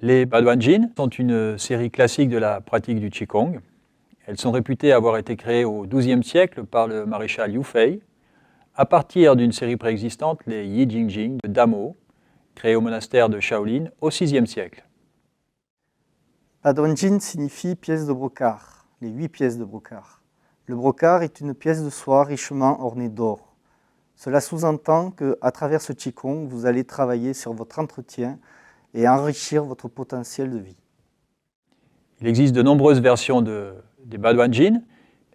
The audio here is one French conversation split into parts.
Les Baduanjin sont une série classique de la pratique du Qigong. Elles sont réputées avoir été créées au XIIe siècle par le maréchal Liu Fei, à partir d'une série préexistante, les Yi Jingjing de Damo, créés au monastère de Shaolin au VIe siècle. Baduanjin signifie pièce de brocart, les 8 pièces de brocart. Le brocart est une pièce de soie richement ornée d'or. Cela sous-entend qu'à travers ce Qigong, vous allez travailler sur votre entretien et enrichir votre potentiel de vie. Il existe de nombreuses versions des Baduanjin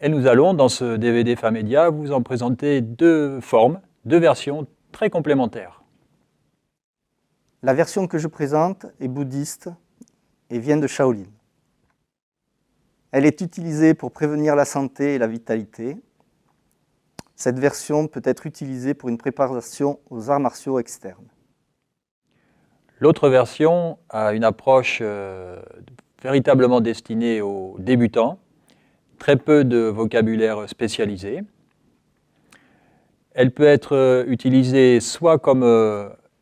et nous allons, dans ce DVD Famedia, vous en présenter deux formes, deux versions très complémentaires. La version que je présente est bouddhiste et vient de Shaolin. Elle est utilisée pour prévenir la santé et la vitalité. Cette version peut être utilisée pour une préparation aux arts martiaux externes. L'autre version a une approche véritablement destinée aux débutants, très peu de vocabulaire spécialisé. Elle peut être utilisée soit comme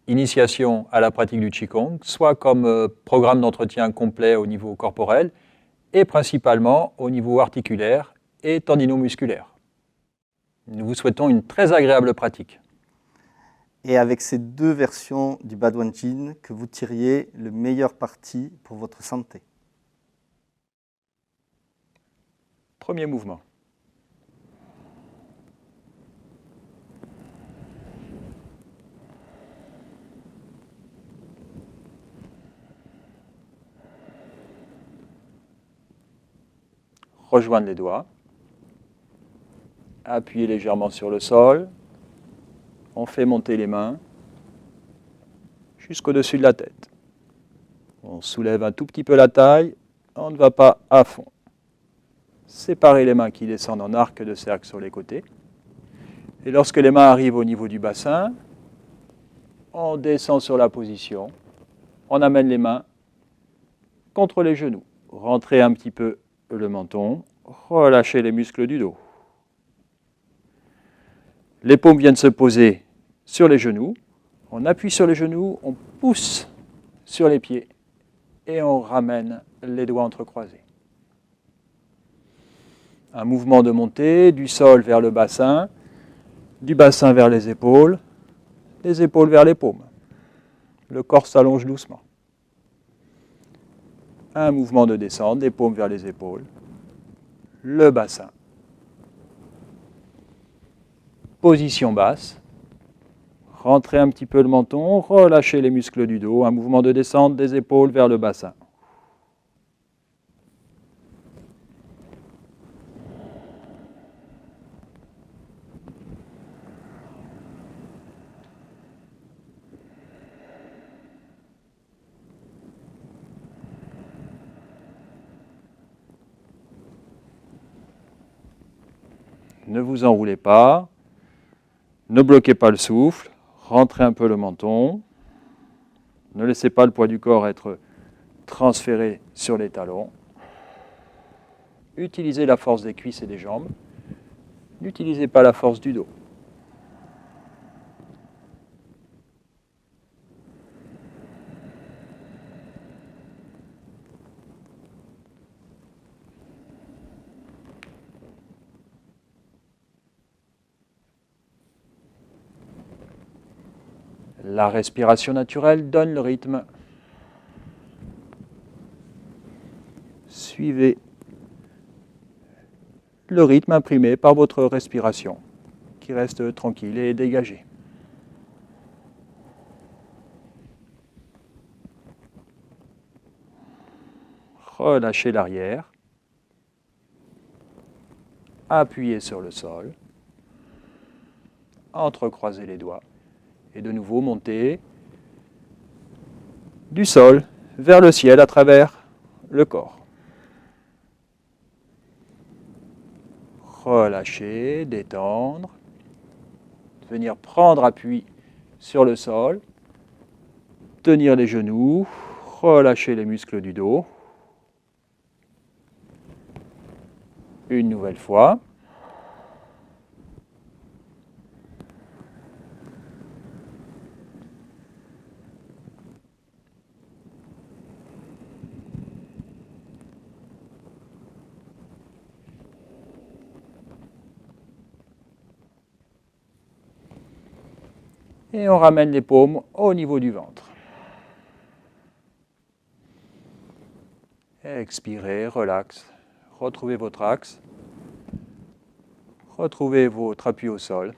initiation à la pratique du Qigong, soit comme programme d'entretien complet au niveau corporel et principalement au niveau articulaire et tendinomusculaire. Nous vous souhaitons une très agréable pratique. Et avec ces deux versions du Baduanjin, que vous tiriez le meilleur parti pour votre santé. Premier mouvement. Rejoindre les doigts. Appuyez légèrement sur le sol. On fait monter les mains jusqu'au-dessus de la tête. On soulève un tout petit peu la taille. On ne va pas à fond. Séparez les mains qui descendent en arc de cercle sur les côtés. Et lorsque les mains arrivent au niveau du bassin, on descend sur la position. On amène les mains contre les genoux. Rentrez un petit peu le menton. Relâchez les muscles du dos. Les paumes viennent se poser sur les genoux. On appuie sur les genoux, on pousse sur les pieds et on ramène les doigts entrecroisés. Un mouvement de montée du sol vers le bassin, du bassin vers les épaules vers les paumes. Le corps s'allonge doucement. Un mouvement de descente des paumes vers les épaules, le bassin. Position basse. Rentrez un petit peu le menton, relâchez les muscles du dos, un mouvement de descente des épaules vers le bassin. Ne vous enroulez pas, ne bloquez pas le souffle, rentrez un peu le menton, ne laissez pas le poids du corps être transféré sur les talons. Utilisez la force des cuisses et des jambes, n'utilisez pas la force du dos. La respiration naturelle donne le rythme. Suivez le rythme imprimé par votre respiration, qui reste tranquille et dégagée. Relâchez l'arrière. Appuyez sur le sol. Entrecroisez les doigts. Et de nouveau, montez du sol vers le ciel à travers le corps. Relâcher, détendre. Venir prendre appui sur le sol. Tenir les genoux. Relâcher les muscles du dos. Une nouvelle fois. Et on ramène les paumes au niveau du ventre. Expirez, relax. Retrouvez votre axe. Retrouvez votre appui au sol.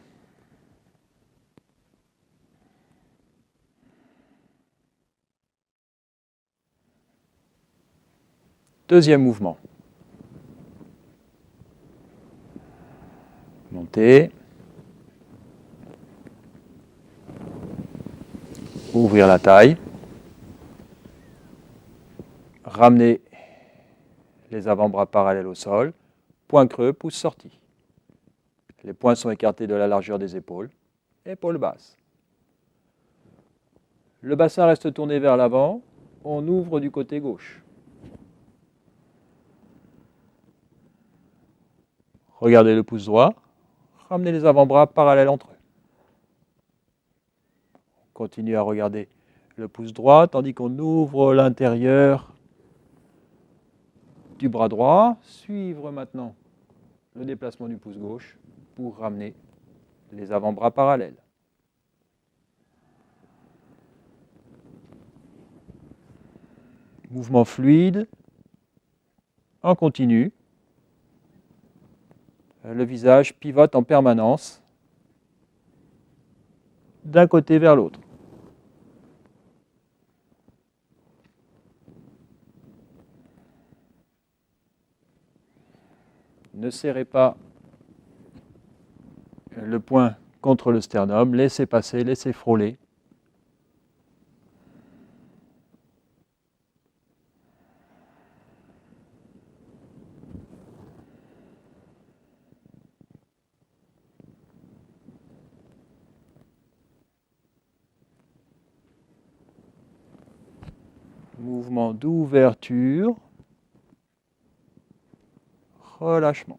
Deuxième mouvement. Montez. Ouvrir la taille. Ramenez les avant-bras parallèles au sol. Poing creux, pouce sorti. Les poings sont écartés de la largeur des épaules. Épaules basses. Le bassin reste tourné vers l'avant. On ouvre du côté gauche. Regardez le pouce droit. Ramenez les avant-bras parallèles entre eux. Continuez à regarder le pouce droit tandis qu'on ouvre l'intérieur du bras droit. Suivre maintenant le déplacement du pouce gauche pour ramener les avant-bras parallèles. Mouvement fluide, en continu. Le visage pivote en permanence d'un côté vers l'autre. Ne serrez pas le poing contre le sternum, laissez passer, laissez frôler. Mouvement d'ouverture, relâchement.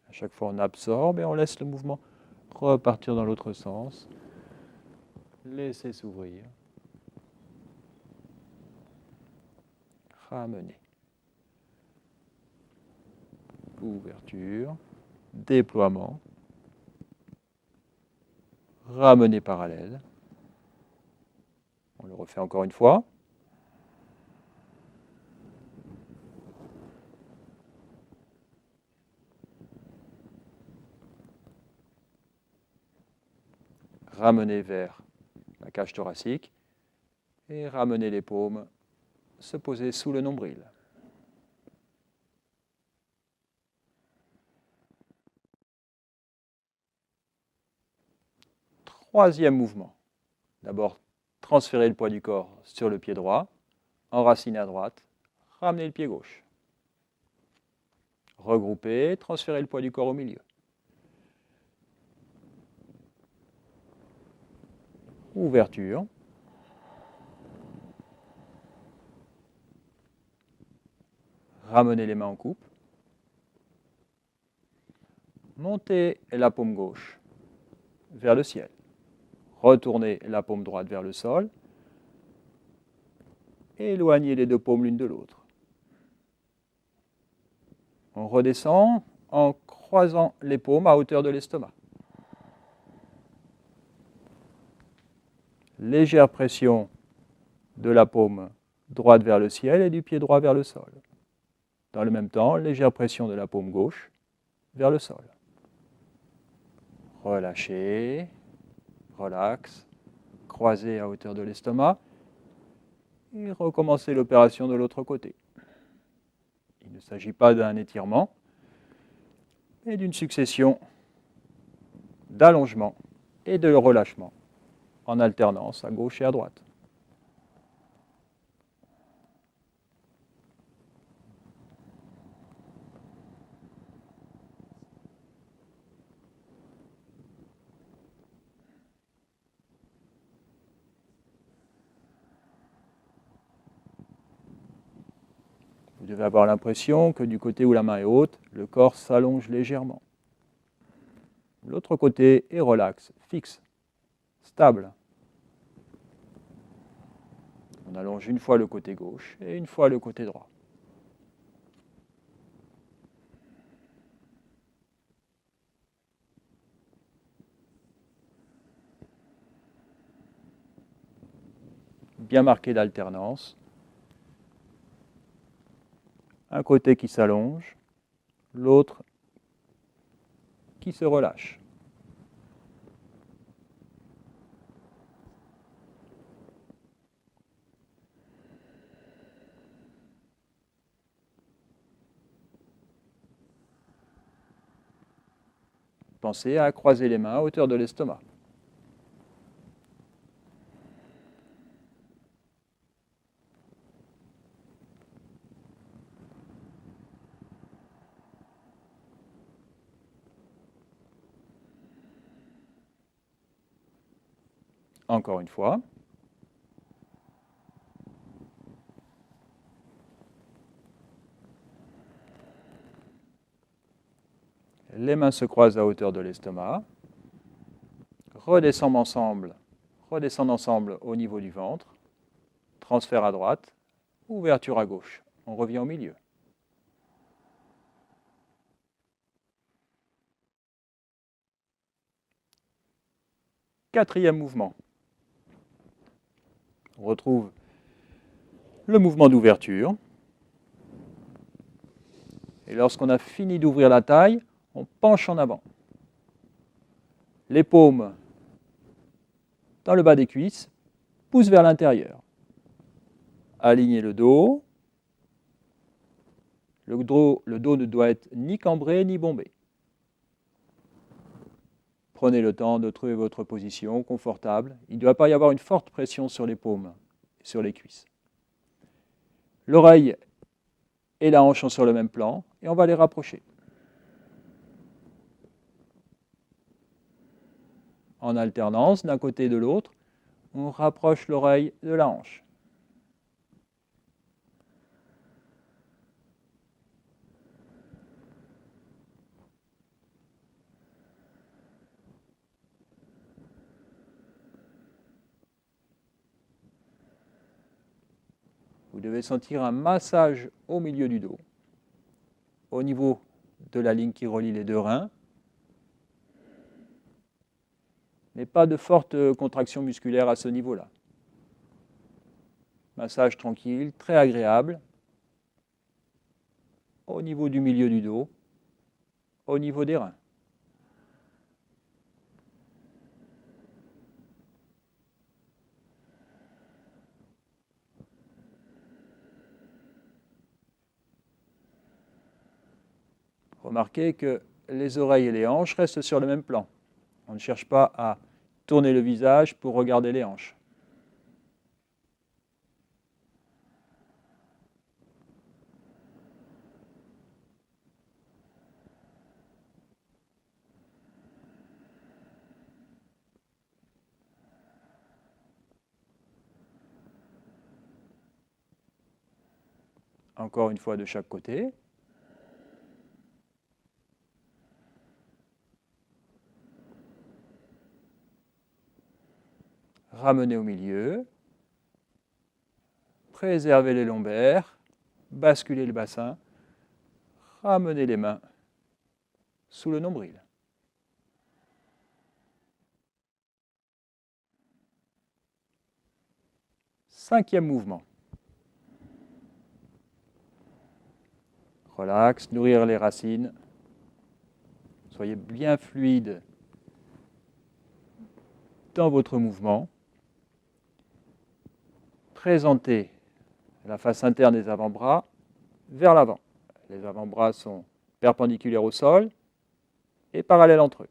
À chaque fois, on absorbe et on laisse le mouvement repartir dans l'autre sens. Laissez s'ouvrir. Ramenez. Ouverture. Déploiement. Ramenez parallèle. On le refait encore une fois. Ramenez vers la cage thoracique et ramenez les paumes se poser sous le nombril. Troisième mouvement. D'abord, transférez le poids du corps sur le pied droit, enracinez à droite, ramenez le pied gauche. Regroupez, transférez le poids du corps au milieu. Ouverture. Ramenez les mains en coupe. Montez la paume gauche vers le ciel. Retournez la paume droite vers le sol. Éloignez les deux paumes l'une de l'autre. On redescend en croisant les paumes à hauteur de l'estomac. Légère pression de la paume droite vers le ciel et du pied droit vers le sol. Dans le même temps, légère pression de la paume gauche vers le sol. Relâchez, relax, croisez à hauteur de l'estomac et recommencez l'opération de l'autre côté. Il ne s'agit pas d'un étirement, mais d'une succession d'allongements et de relâchements en alternance à gauche et à droite. Vous devez avoir l'impression que du côté où la main est haute, le corps s'allonge légèrement. L'autre côté est relax, fixe, stable. On allonge une fois le côté gauche et une fois le côté droit. Bien marqué d'alternance. Un côté qui s'allonge, l'autre qui se relâche. Pensez à croiser les mains à hauteur de l'estomac. Encore une fois. Les mains se croisent à hauteur de l'estomac. Redescendent ensemble au niveau du ventre. Transfert à droite, ouverture à gauche. On revient au milieu. Quatrième mouvement. On retrouve le mouvement d'ouverture. Et lorsqu'on a fini d'ouvrir la taille, on penche en avant. Les paumes dans le bas des cuisses poussent vers l'intérieur. Alignez le dos. Le dos ne doit être ni cambré ni bombé. Prenez le temps de trouver votre position confortable. Il ne doit pas y avoir une forte pression sur les paumes et sur les cuisses. L'oreille et la hanche sont sur le même plan et on va les rapprocher. En alternance, d'un côté et de l'autre, on rapproche l'oreille de la hanche. Vous devez sentir un massage au milieu du dos, au niveau de la ligne qui relie les deux reins, mais pas de forte contraction musculaire à ce niveau-là. Massage tranquille, très agréable, au niveau du milieu du dos, au niveau des reins. Remarquez que les oreilles et les hanches restent sur le même plan. On ne cherche pas à tourner le visage pour regarder les hanches. Encore une fois de chaque côté. Ramenez au milieu. Préservez les lombaires. Basculez le bassin. Ramenez les mains sous le nombril. Cinquième mouvement. Relax, nourrir les racines. Soyez bien fluide dans votre mouvement. Présentez la face interne des avant-bras vers l'avant. Les avant-bras sont perpendiculaires au sol et parallèles entre eux.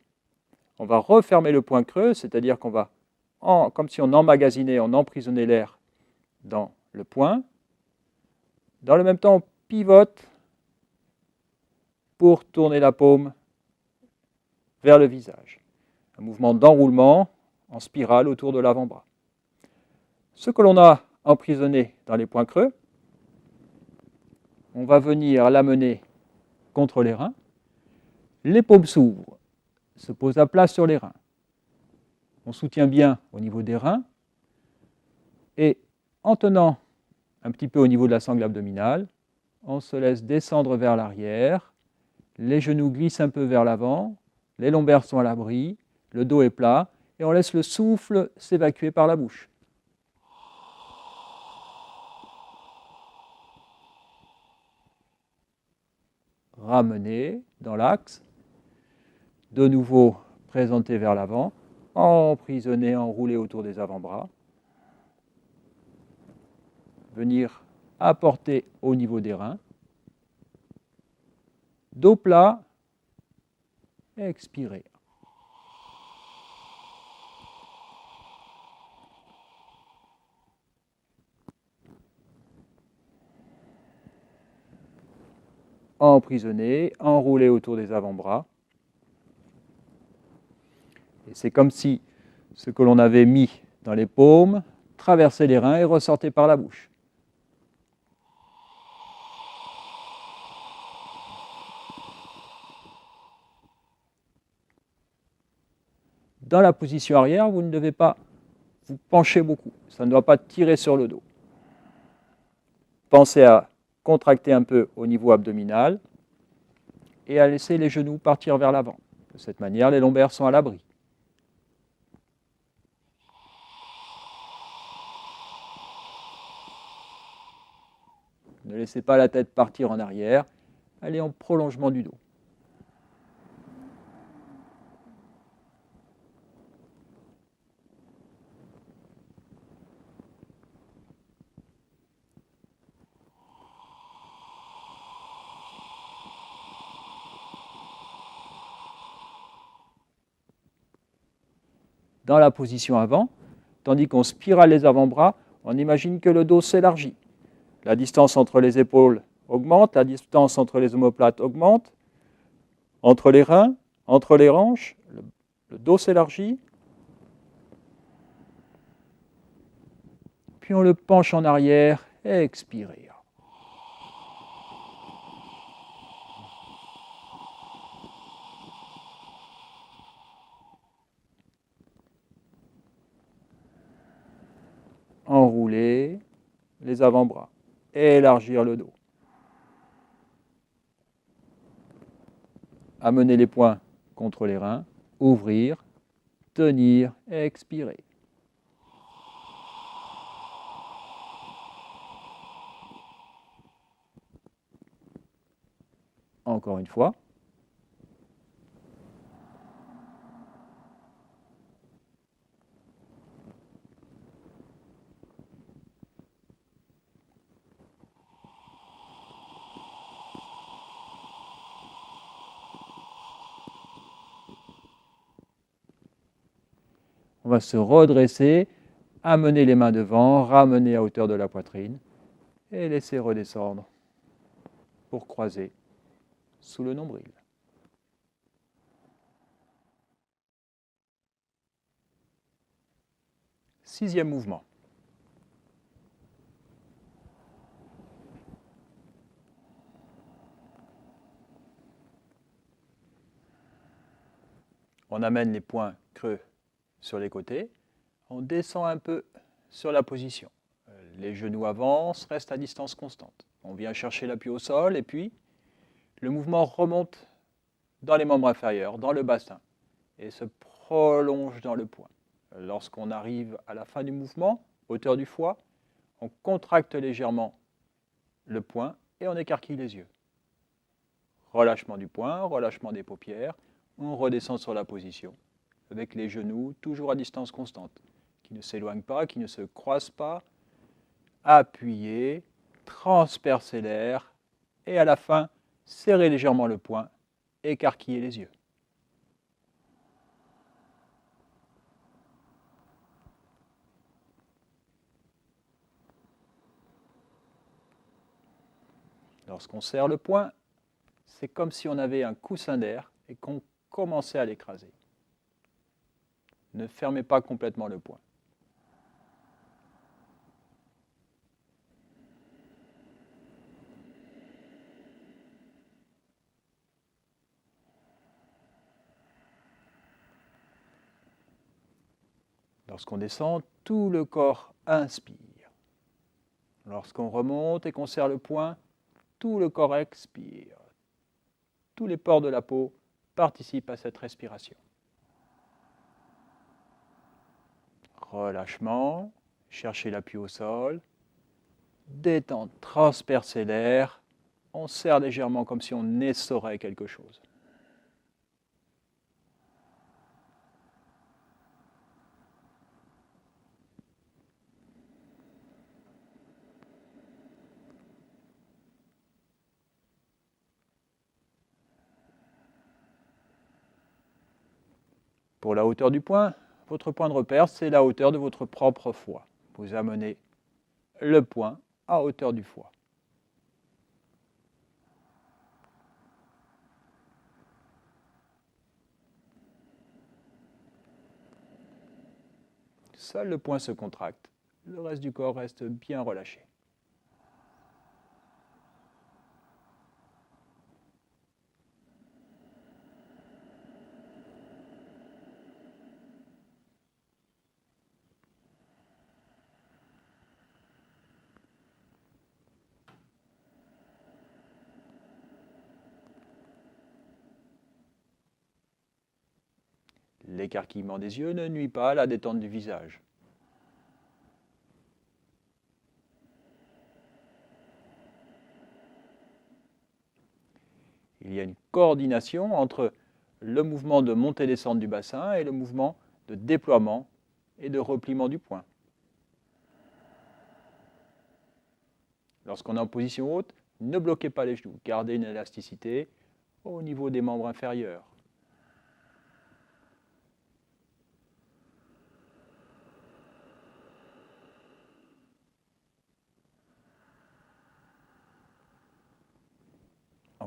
On va refermer le point creux, c'est-à-dire qu'on va, comme si on emmagasinait, on emprisonnait l'air dans le point. Dans le même temps, on pivote pour tourner la paume vers le visage. Un mouvement d'enroulement en spirale autour de l'avant-bras. Ce que l'on a emprisonné dans les points creux, on va venir l'amener contre les reins. Les paumes s'ouvrent, se posent à plat sur les reins. On soutient bien au niveau des reins et en tenant un petit peu au niveau de la sangle abdominale, on se laisse descendre vers l'arrière, les genoux glissent un peu vers l'avant, les lombaires sont à l'abri, le dos est plat et on laisse le souffle s'évacuer par la bouche. Ramener dans l'axe, de nouveau présenter vers l'avant, emprisonner, enrouler autour des avant-bras, venir apporter au niveau des reins, dos plat, expirer. Emprisonner, enrouler autour des avant-bras. Et c'est comme si ce que l'on avait mis dans les paumes traversait les reins et ressortait par la bouche. Dans la position arrière, vous ne devez pas vous pencher beaucoup. Ça ne doit pas tirer sur le dos. Pensez à contracter un peu au niveau abdominal et à laisser les genoux partir vers l'avant. De cette manière, les lombaires sont à l'abri. Ne laissez pas la tête partir en arrière, allez en prolongement du dos. Dans la position avant, tandis qu'on spirale les avant-bras, on imagine que le dos s'élargit. La distance entre les épaules augmente, la distance entre les omoplates augmente, entre les reins, entre les hanches, le dos s'élargit. Puis on le penche en arrière et expirez. Enrouler les avant-bras, élargir le dos. Amener les poings contre les reins, ouvrir, tenir et expirer. Encore une fois. On va se redresser, amener les mains devant, ramener à hauteur de la poitrine et laisser redescendre pour croiser sous le nombril. Sixième mouvement. On amène les poings creux sur les côtés, on descend un peu sur la position. Les genoux avancent, restent à distance constante. On vient chercher l'appui au sol et puis le mouvement remonte dans les membres inférieurs, dans le bassin et se prolonge dans le poing. Lorsqu'on arrive à la fin du mouvement, hauteur du foie, on contracte légèrement le poing et on écarquille les yeux. Relâchement du poing, relâchement des paupières, on redescend sur la position avec les genoux toujours à distance constante, qui ne s'éloignent pas, qui ne se croisent pas. Appuyez, transpercez l'air et à la fin, serrez légèrement le poing, écarquillez les yeux. Lorsqu'on serre le poing, c'est comme si on avait un coussin d'air et qu'on commençait à l'écraser. Ne fermez pas complètement le poing. Lorsqu'on descend, tout le corps inspire. Lorsqu'on remonte et qu'on serre le poing, tout le corps expire. Tous les pores de la peau participent à cette respiration. Relâchement, cherchez l'appui au sol. Détente, transpercez l'air. On serre légèrement comme si on essorait quelque chose. Pour la hauteur du poing, votre point de repère, c'est la hauteur de votre propre foie. Vous amenez le poing à hauteur du foie. Seul le poing se contracte, le reste du corps reste bien relâché. L'écarquillement des yeux ne nuit pas à la détente du visage. Il y a une coordination entre le mouvement de montée-descente du bassin et le mouvement de déploiement et de repliement du poing. Lorsqu'on est en position haute, ne bloquez pas les genoux, gardez une élasticité au niveau des membres inférieurs.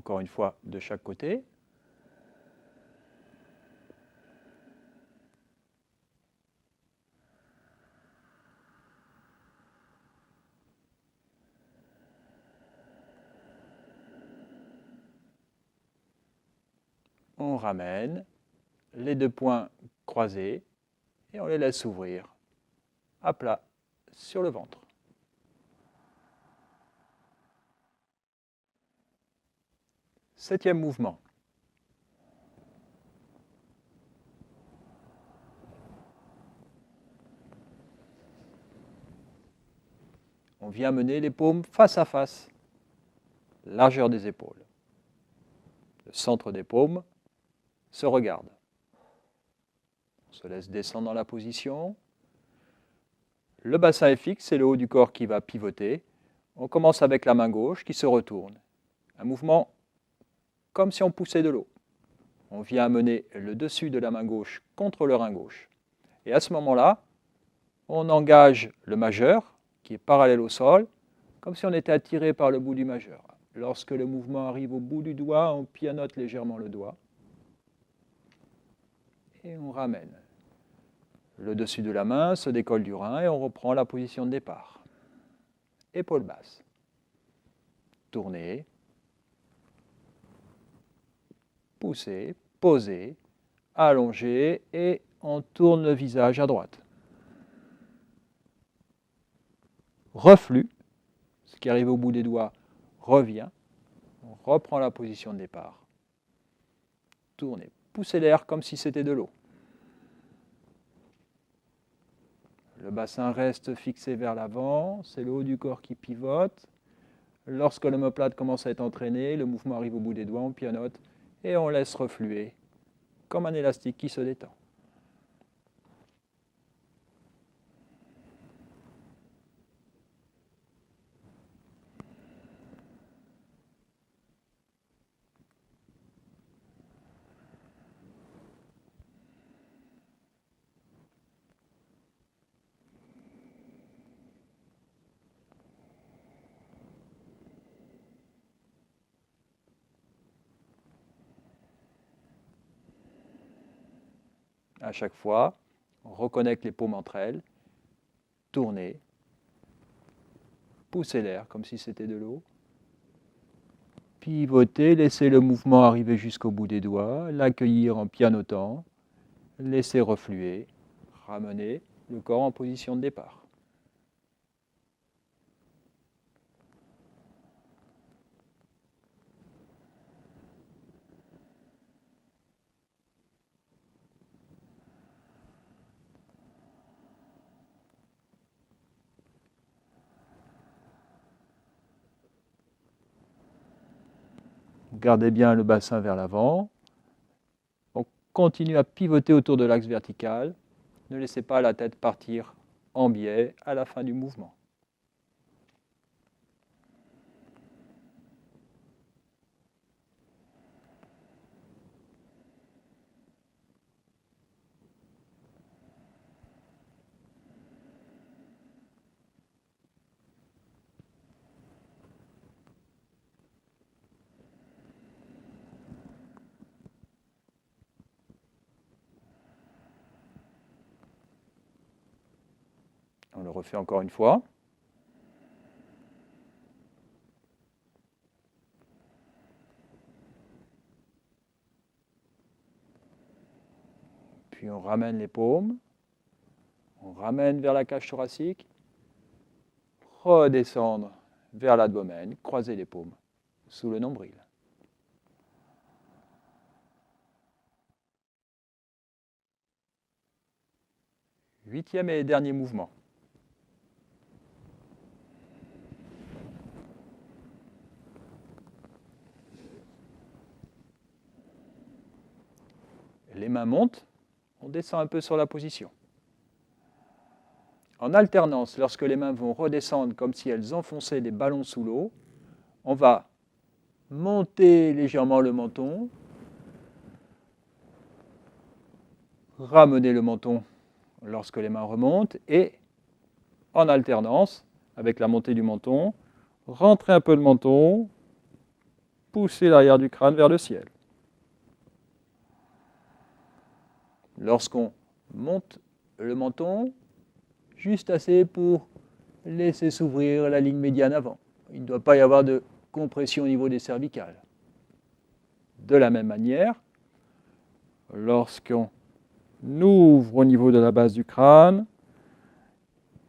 Encore une fois, de chaque côté. On ramène les deux poings croisés et on les laisse s'ouvrir à plat sur le ventre. Septième mouvement. On vient mener les paumes face à face, largeur des épaules. Le centre des paumes se regarde. On se laisse descendre dans la position. Le bassin est fixe, c'est le haut du corps qui va pivoter. On commence avec la main gauche qui se retourne. Un mouvement comme si on poussait de l'eau. On vient amener le dessus de la main gauche contre le rein gauche. Et à ce moment-là, on engage le majeur qui est parallèle au sol, comme si on était attiré par le bout du majeur. Lorsque le mouvement arrive au bout du doigt, on pianote légèrement le doigt. Et on ramène. Le dessus de la main se décolle du rein et on reprend la position de départ. Épaule basse. Tournez. Poussez, posez, allongez et on tourne le visage à droite. Reflux, ce qui arrive au bout des doigts revient. On reprend la position de départ. Tournez, poussez l'air comme si c'était de l'eau. Le bassin reste fixé vers l'avant, c'est le haut du corps qui pivote. Lorsque l'omoplate commence à être entraîné, le mouvement arrive au bout des doigts, on pianote et on laisse refluer comme un élastique qui se détend. À chaque fois, on reconnecte les paumes entre elles, tournez, poussez l'air comme si c'était de l'eau, pivotez, laissez le mouvement arriver jusqu'au bout des doigts, l'accueillir en pianotant, laissez refluer, ramenez, le corps en position de départ. Gardez bien le bassin vers l'avant. On continue à pivoter autour de l'axe vertical. Ne laissez pas la tête partir en biais à la fin du mouvement. On le refait encore une fois. Puis on ramène les paumes. On ramène vers la cage thoracique. Redescendre vers l'abdomen. Croiser les paumes sous le nombril. Huitième et dernier mouvement. Les mains montent, on descend un peu sur la position. En alternance, lorsque les mains vont redescendre comme si elles enfonçaient des ballons sous l'eau, on va monter légèrement le menton, ramener le menton lorsque les mains remontent et, en alternance, avec la montée du menton, rentrer un peu le menton, pousser l'arrière du crâne vers le ciel. Lorsqu'on monte le menton, juste assez pour laisser s'ouvrir la ligne médiane avant. Il ne doit pas y avoir de compression au niveau des cervicales. De la même manière, lorsqu'on ouvre au niveau de la base du crâne,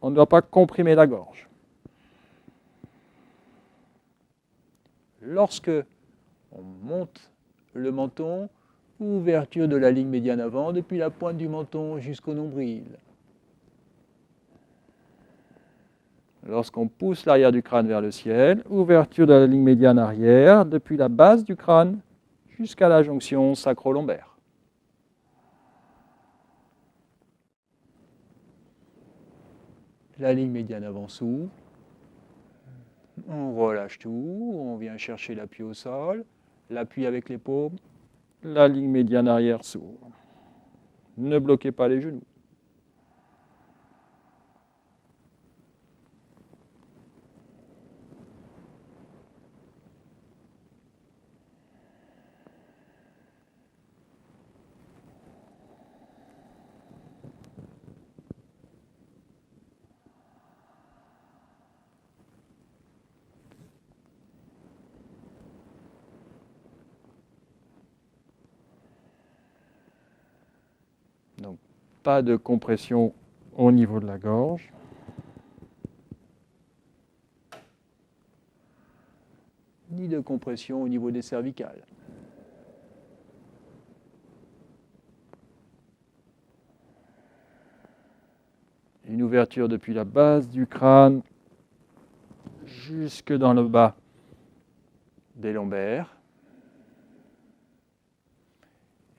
on ne doit pas comprimer la gorge. Lorsque on monte le menton, ouverture de la ligne médiane avant, depuis la pointe du menton jusqu'au nombril. Lorsqu'on pousse l'arrière du crâne vers le ciel, ouverture de la ligne médiane arrière, depuis la base du crâne jusqu'à la jonction sacro-lombaire. La ligne médiane avant s'ouvre. On relâche tout, on vient chercher l'appui au sol, l'appui avec les paumes, la ligne médiane arrière s'ouvre. Ne bloquez pas les genoux. Donc, pas de compression au niveau de la gorge. Ni de compression au niveau des cervicales. Une ouverture depuis la base du crâne jusque dans le bas des lombaires.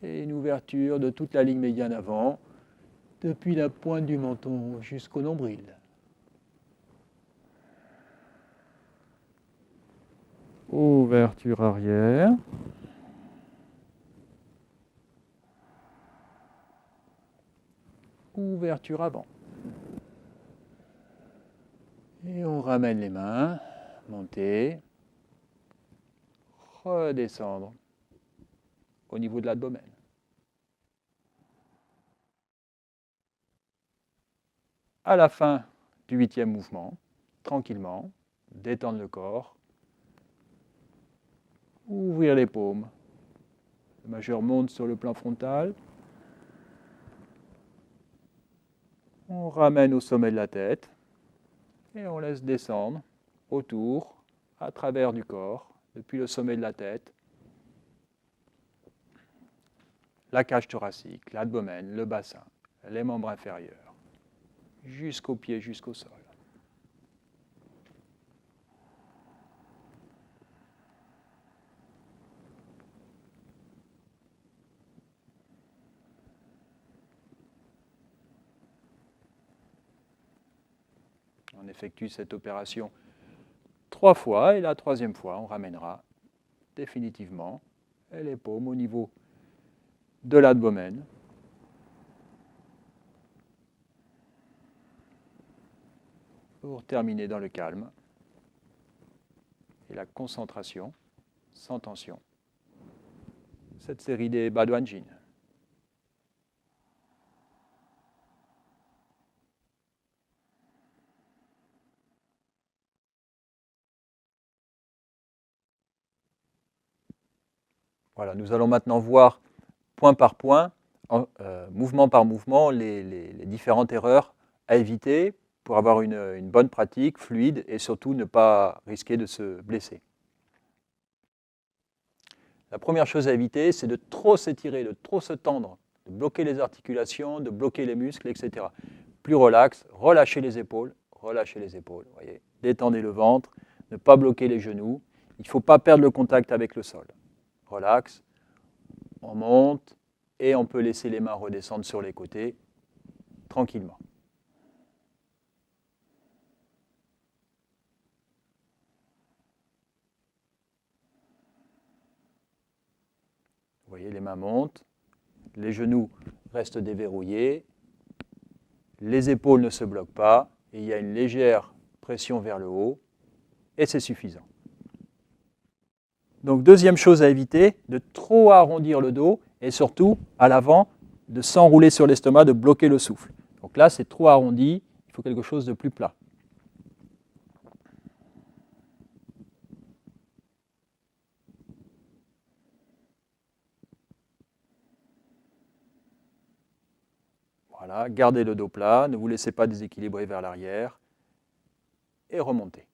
Et une ouverture de toute la ligne médiane avant, depuis la pointe du menton jusqu'au nombril. Ouverture arrière. Ouverture avant. Et on ramène les mains, monter, redescendre au niveau de l'abdomen. À la fin du huitième mouvement, tranquillement, détendre le corps, ouvrir les paumes. Le majeur monte sur le plan frontal. On ramène au sommet de la tête et on laisse descendre autour, à travers du corps, depuis le sommet de la tête, la cage thoracique, l'abdomen, le bassin, les membres inférieurs, jusqu'aux pieds, jusqu'au sol. On effectue cette opération 3 fois et la 3e fois, on ramènera définitivement les paumes au niveau de l'abdomen. Pour terminer dans le calme et la concentration, sans tension. Cette série des Badwanjin. Voilà, nous allons maintenant voir point par point, mouvement par mouvement, les différentes erreurs à éviter pour avoir une bonne pratique, fluide, et surtout ne pas risquer de se blesser. La première chose à éviter, c'est de trop s'étirer, de trop se tendre, de bloquer les articulations, de bloquer les muscles, etc. Plus relax, relâchez les épaules, voyez. Détendez le ventre, ne pas bloquer les genoux. Il ne faut pas perdre le contact avec le sol. Relax, on monte et on peut laisser les mains redescendre sur les côtés tranquillement. Vous voyez, les mains montent, les genoux restent déverrouillés, les épaules ne se bloquent pas, et il y a une légère pression vers le haut, et c'est suffisant. Donc, deuxième chose à éviter, de trop arrondir le dos, et surtout, à l'avant, de s'enrouler sur l'estomac, de bloquer le souffle. Donc là, c'est trop arrondi, il faut quelque chose de plus plat. Voilà, gardez le dos plat, ne vous laissez pas déséquilibrer vers l'arrière et remontez.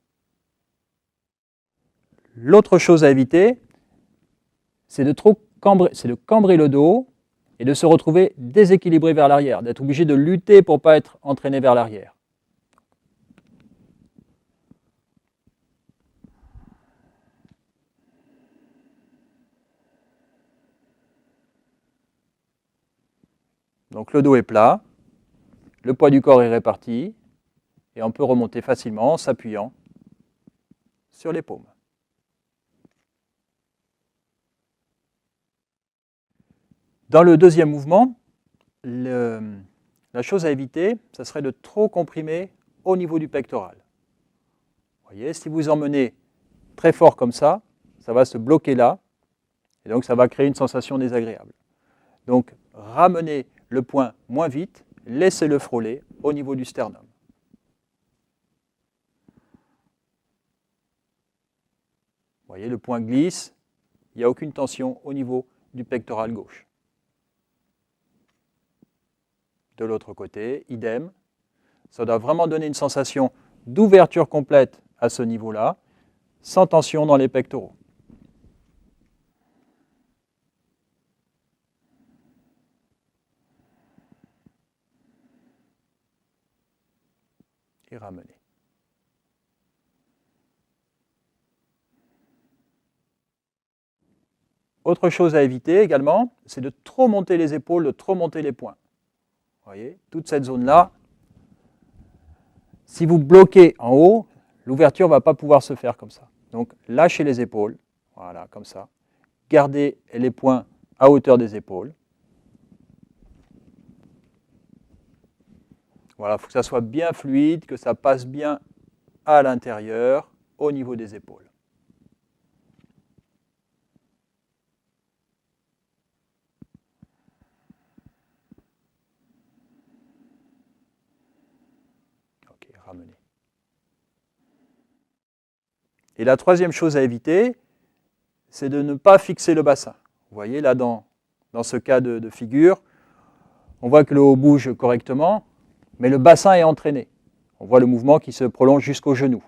L'autre chose à éviter, c'est de cambrer le dos et de se retrouver déséquilibré vers l'arrière, d'être obligé de lutter pour ne pas être entraîné vers l'arrière. Donc le dos est plat, le poids du corps est réparti, et on peut remonter facilement en s'appuyant sur les paumes. Dans le deuxième mouvement, la chose à éviter, ce serait de trop comprimer au niveau du pectoral. Vous voyez, si vous emmenez très fort comme ça va se bloquer là, et donc ça va créer une sensation désagréable. Donc ramenez le poing moins vite, laissez-le frôler au niveau du sternum. Vous voyez, le poing glisse, il n'y a aucune tension au niveau du pectoral gauche. De l'autre côté, idem, ça doit vraiment donner une sensation d'ouverture complète à ce niveau-là, sans tension dans les pectoraux. Et ramener. Autre chose à éviter également, c'est de trop monter les épaules, de trop monter les poings. Vous voyez, toute cette zone-là, si vous bloquez en haut, l'ouverture ne va pas pouvoir se faire comme ça. Donc lâchez les épaules, voilà, comme ça. Gardez les poings à hauteur des épaules. Voilà, il faut que ça soit bien fluide, que ça passe bien à l'intérieur, au niveau des épaules. Ok, ramenez. Et la troisième chose à éviter, c'est de ne pas fixer le bassin. Vous voyez, là, dans ce cas de figure, on voit que le haut bouge correctement, mais le bassin est entraîné. On voit le mouvement qui se prolonge jusqu'au genou.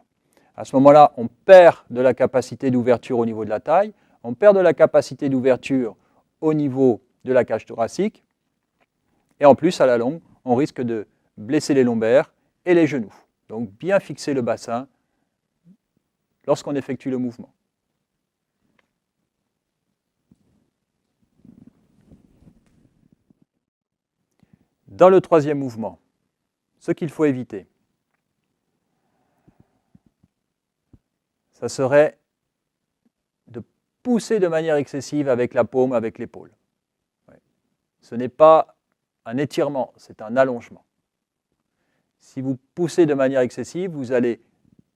À ce moment-là, on perd de la capacité d'ouverture au niveau de la taille, on perd de la capacité d'ouverture au niveau de la cage thoracique, et en plus, à la longue, on risque de blesser les lombaires et les genoux. Donc bien fixer le bassin lorsqu'on effectue le mouvement. Dans le troisième mouvement, ce qu'il faut éviter, ça serait de pousser de manière excessive avec la paume, avec l'épaule. Ce n'est pas un étirement, c'est un allongement. Si vous poussez de manière excessive, vous allez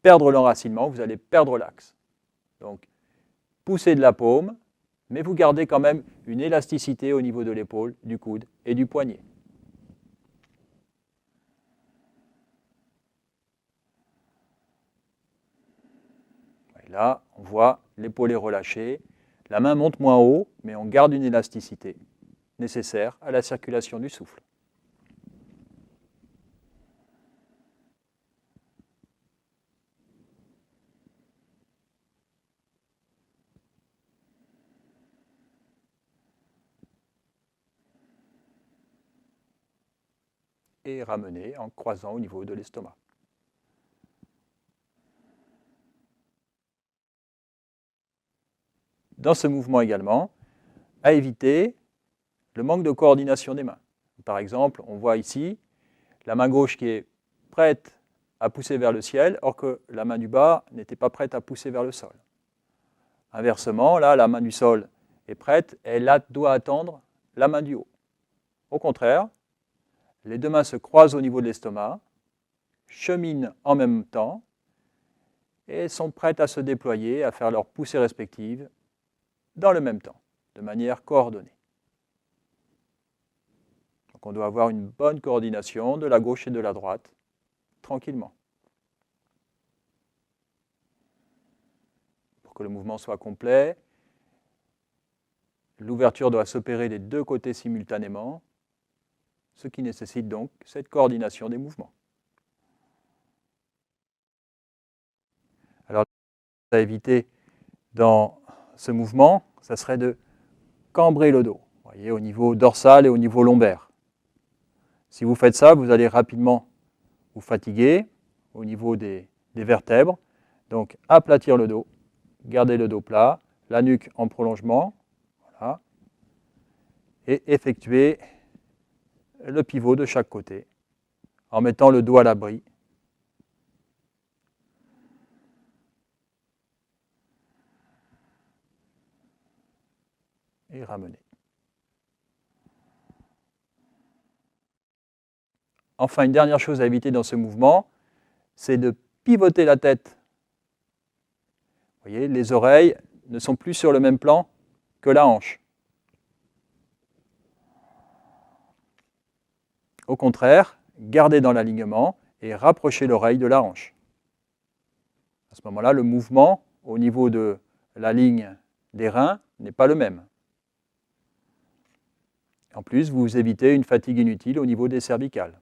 perdre l'enracinement, vous allez perdre l'axe. Donc, poussez de la paume, mais vous gardez quand même une élasticité au niveau de l'épaule, du coude et du poignet. Et là, on voit l'épaule est relâchée, la main monte moins haut, mais on garde une élasticité nécessaire à la circulation du souffle. Et ramener en croisant au niveau de l'estomac. Dans ce mouvement également, à éviter le manque de coordination des mains. Par exemple, on voit ici la main gauche qui est prête à pousser vers le ciel, or que la main du bas n'était pas prête à pousser vers le sol. Inversement, là, la main du sol est prête, elle doit attendre la main du haut. Au contraire, les deux mains se croisent au niveau de l'estomac, cheminent en même temps et sont prêtes à se déployer, à faire leurs poussées respectives dans le même temps, de manière coordonnée. Donc on doit avoir une bonne coordination de la gauche et de la droite, tranquillement. Pour que le mouvement soit complet, l'ouverture doit s'opérer des deux côtés simultanément, ce qui nécessite donc cette coordination des mouvements. Alors, à éviter dans ce mouvement, ça serait de cambrer le dos, vous voyez, au niveau dorsal et au niveau lombaire. Si vous faites ça, vous allez rapidement vous fatiguer au niveau des vertèbres. Donc, aplatir le dos, garder le dos plat, la nuque en prolongement, voilà, et effectuer le pivot de chaque côté en mettant le dos à l'abri. Et ramener. Enfin, une dernière chose à éviter dans ce mouvement, c'est de pivoter la tête. Vous voyez, les oreilles ne sont plus sur le même plan que la hanche. Au contraire, gardez dans l'alignement et rapprochez l'oreille de la hanche. À ce moment-là, le mouvement au niveau de la ligne des reins n'est pas le même. En plus, vous évitez une fatigue inutile au niveau des cervicales.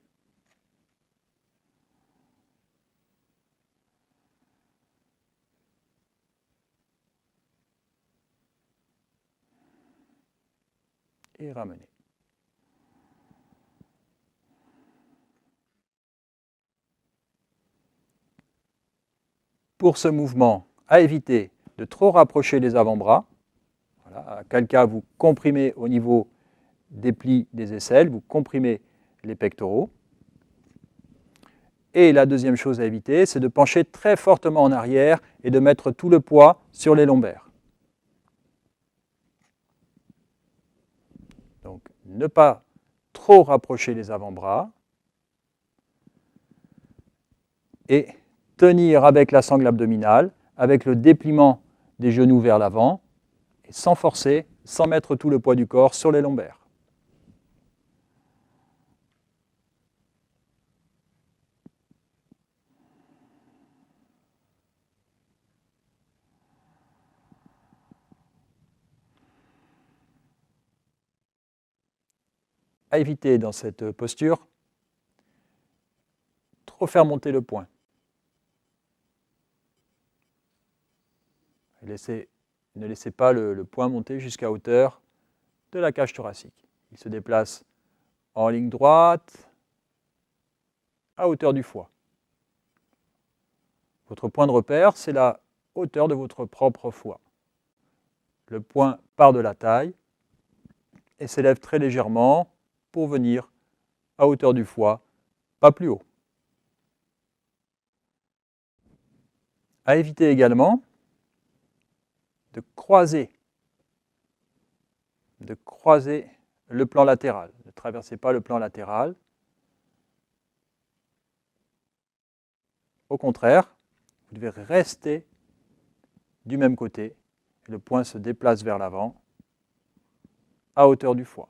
Et ramener. Pour ce mouvement, à éviter de trop rapprocher les avant-bras. Voilà, à quel cas vous comprimez au niveau des plis des aisselles, vous comprimez les pectoraux. Et la deuxième chose à éviter, c'est de pencher très fortement en arrière et de mettre tout le poids sur les lombaires. Donc, ne pas trop rapprocher les avant-bras et tenir avec la sangle abdominale, avec le dépliement des genoux vers l'avant, et sans forcer, sans mettre tout le poids du corps sur les lombaires. À éviter dans cette posture, trop faire monter le poing. Ne laissez pas le poing monter jusqu'à hauteur de la cage thoracique. Il se déplace en ligne droite à hauteur du foie. Votre point de repère, c'est la hauteur de votre propre foie. Le poing part de la taille et s'élève très légèrement pour venir à hauteur du foie, pas plus haut. À éviter également de croiser le plan latéral. Ne traversez pas le plan latéral. Au contraire, vous devez rester du même côté. Et le poing se déplace vers l'avant, à hauteur du foie.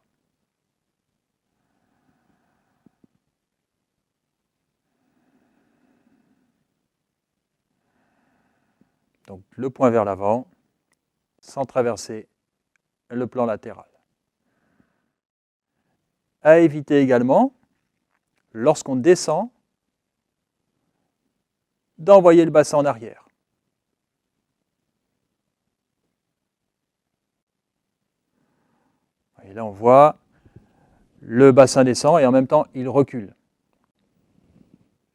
Donc le poing vers l'avant, sans traverser le plan latéral. À éviter également, lorsqu'on descend, d'envoyer le bassin en arrière. Et là, on voit le bassin descend et en même temps, il recule.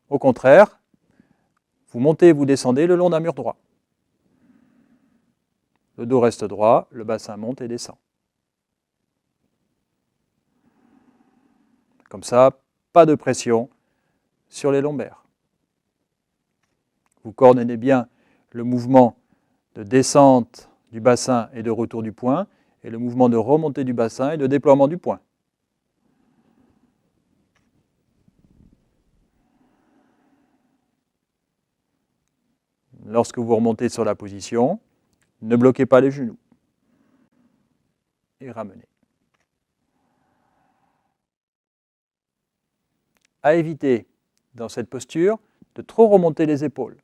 Au contraire, vous montez et vous descendez le long d'un mur droit. Le dos reste droit, le bassin monte et descend. Comme ça, pas de pression sur les lombaires. Vous coordonnez bien le mouvement de descente du bassin et de retour du poing, et le mouvement de remontée du bassin et de déploiement du poing. Lorsque vous remontez sur la position, ne bloquez pas les genoux. Et ramenez. À éviter, dans cette posture, de trop remonter les épaules.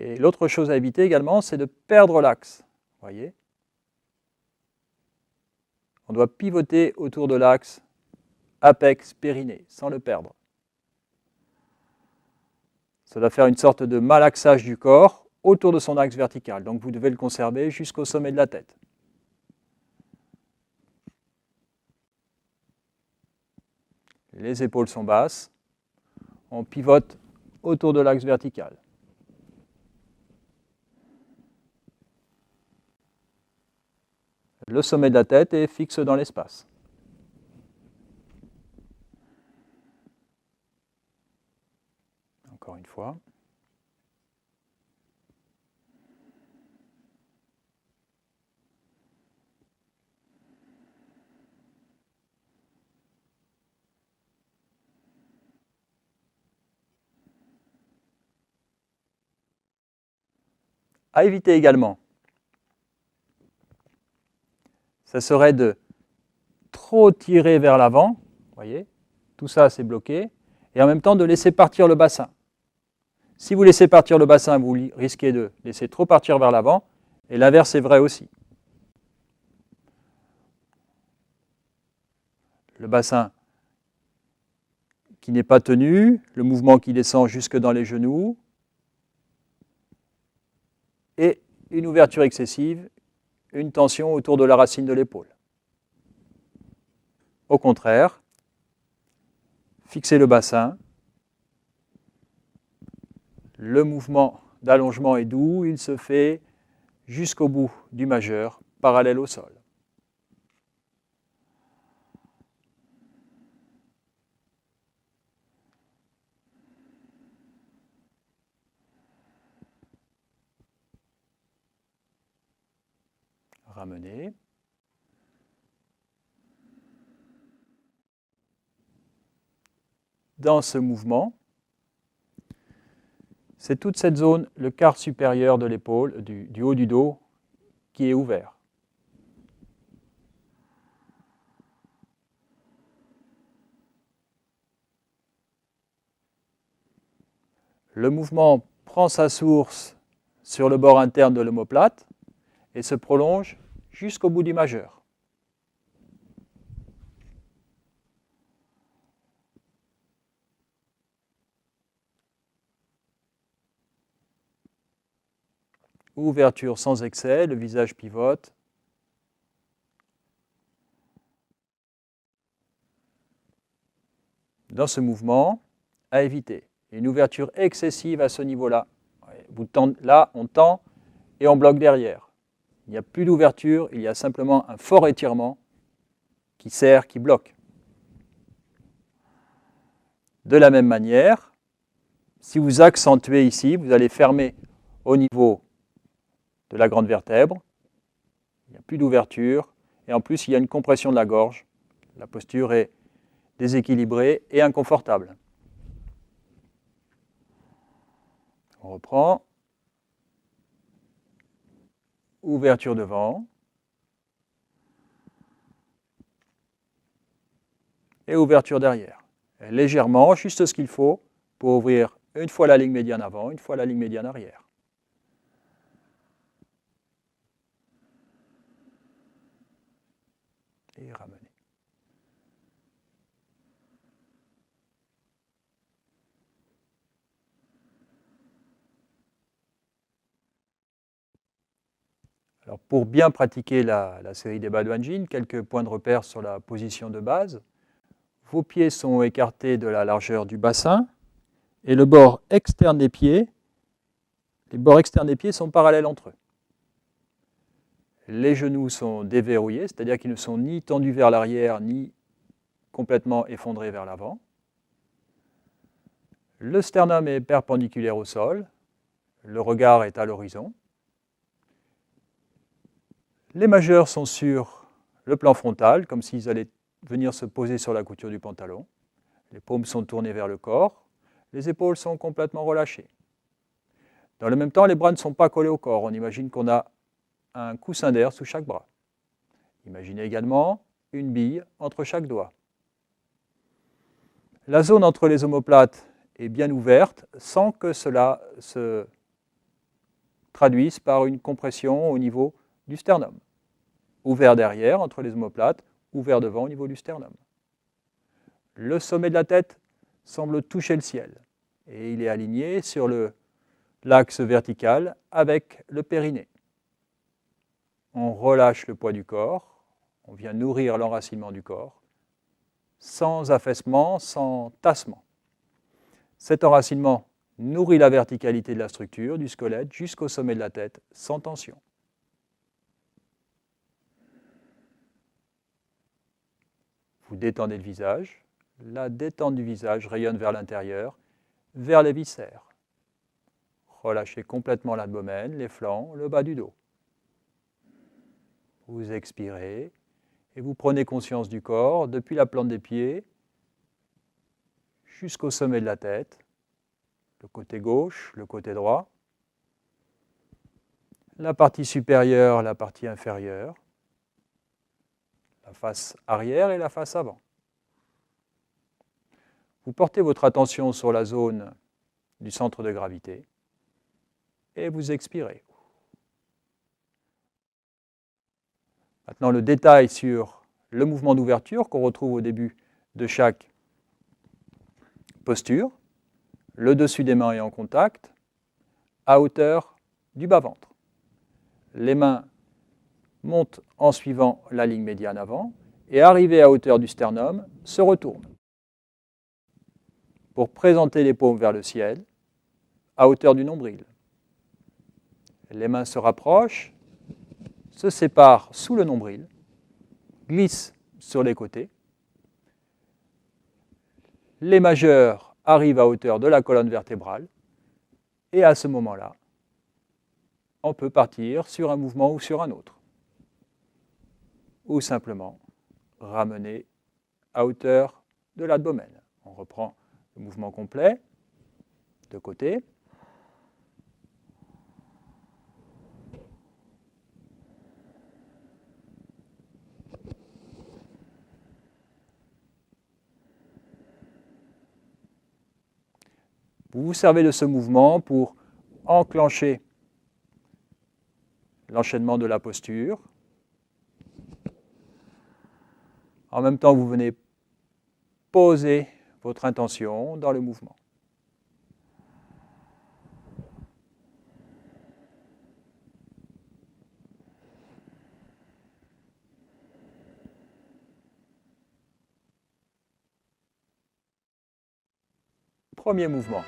Et l'autre chose à éviter également, c'est de perdre l'axe. Voyez ? On doit pivoter autour de l'axe apex périnée, sans le perdre. Ça doit faire une sorte de malaxage du corps autour de son axe vertical. Donc vous devez le conserver jusqu'au sommet de la tête. Les épaules sont basses. On pivote autour de l'axe vertical. Le sommet de la tête est fixe dans l'espace. Encore une fois. À éviter également, ça serait de trop tirer vers l'avant, voyez, tout ça c'est bloqué, et en même temps de laisser partir le bassin. Si vous laissez partir le bassin, vous risquez de laisser trop partir vers l'avant, et l'inverse est vrai aussi. Le bassin qui n'est pas tenu, le mouvement qui descend jusque dans les genoux, et une ouverture excessive, une tension autour de la racine de l'épaule. Au contraire, fixez le bassin. Le mouvement d'allongement est doux, il se fait jusqu'au bout du majeur, parallèle au sol. Ramenez. Dans ce mouvement, c'est toute cette zone, le quart supérieur de l'épaule, du haut du dos, qui est ouvert. Le mouvement prend sa source sur le bord interne de l'omoplate et se prolonge jusqu'au bout du majeur. ouverture sans excès, le visage pivote. Dans ce mouvement, à éviter. Une ouverture excessive à ce niveau-là. Là, on tend et on bloque derrière. Il n'y a plus d'ouverture, il y a simplement un fort étirement qui serre, qui bloque. De la même manière, si vous accentuez ici, vous allez fermer au niveau de la grande vertèbre. Il n'y a plus d'ouverture. Et en plus, il y a une compression de la gorge. La posture est déséquilibrée et inconfortable. On reprend. Ouverture devant. Et ouverture derrière. Et légèrement, juste ce qu'il faut pour ouvrir une fois la ligne médiane avant, une fois la ligne médiane arrière. Et ramener. Alors pour bien pratiquer la série des Badouanjin, quelques points de repère sur la position de base. Vos pieds sont écartés de la largeur du bassin et le bord externe des pieds, les bords externes des pieds sont parallèles entre eux. Les genoux sont déverrouillés, c'est-à-dire qu'ils ne sont ni tendus vers l'arrière ni complètement effondrés vers l'avant. Le sternum est perpendiculaire au sol, le regard est à l'horizon. Les majeurs sont sur le plan frontal, comme s'ils allaient venir se poser sur la couture du pantalon. Les paumes sont tournées vers le corps, les épaules sont complètement relâchées. Dans le même temps, les bras ne sont pas collés au corps. On imagine qu'on a un coussin d'air sous chaque bras. Imaginez également une bille entre chaque doigt. La zone entre les omoplates est bien ouverte sans que cela se traduise par une compression au niveau du sternum. Ouvert derrière entre les omoplates, ouvert devant au niveau du sternum. Le sommet de la tête semble toucher le ciel et il est aligné sur l'axe vertical avec le périnée. On relâche le poids du corps, on vient nourrir l'enracinement du corps, sans affaissement, sans tassement. Cet enracinement nourrit la verticalité de la structure, du squelette jusqu'au sommet de la tête, sans tension. Vous détendez le visage, la détente du visage rayonne vers l'intérieur, vers les viscères. Relâchez complètement l'abdomen, les flancs, le bas du dos. Vous expirez et vous prenez conscience du corps depuis la plante des pieds jusqu'au sommet de la tête, le côté gauche, le côté droit, la partie supérieure, la partie inférieure, la face arrière et la face avant. Vous portez votre attention sur la zone du centre de gravité et vous expirez. Maintenant, le détail sur le mouvement d'ouverture qu'on retrouve au début de chaque posture. Le dessus des mains est en contact, à hauteur du bas-ventre. Les mains montent en suivant la ligne médiane avant et, arrivées à hauteur du sternum, se retournent pour présenter les paumes vers le ciel, à hauteur du nombril. Les mains se rapprochent, se séparent sous le nombril, glissent sur les côtés. Les majeurs arrivent à hauteur de la colonne vertébrale et à ce moment-là, on peut partir sur un mouvement ou sur un autre. Ou simplement ramener à hauteur de l'abdomen. On reprend le mouvement complet de côté. Vous vous servez de ce mouvement pour enclencher l'enchaînement de la posture. En même temps, vous venez poser votre intention dans le mouvement. Premier mouvement.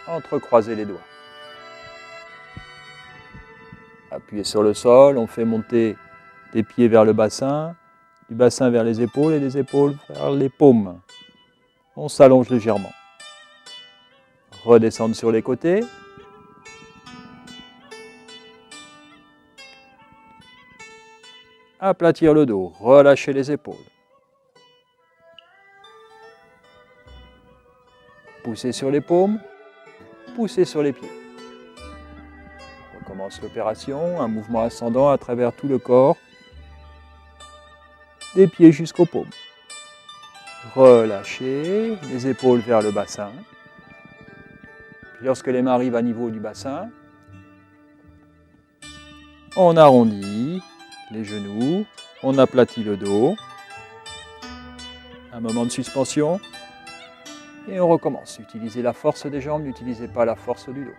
Entrecroisez les doigts. Appuyez sur le sol, on fait monter des pieds vers le bassin, du bassin vers les épaules et des épaules vers les paumes. On s'allonge légèrement. Redescendre sur les côtés. Aplatir le dos, relâchez les épaules. Poussez sur les paumes, poussez sur les pieds. On recommence l'opération, un mouvement ascendant à travers tout le corps, des pieds jusqu'aux paumes. Relâchez les épaules vers le bassin. Puis lorsque les mains arrivent à niveau du bassin, on arrondit les genoux, on aplatit le dos. Un moment de suspension et on recommence. Utilisez la force des jambes, n'utilisez pas la force du dos.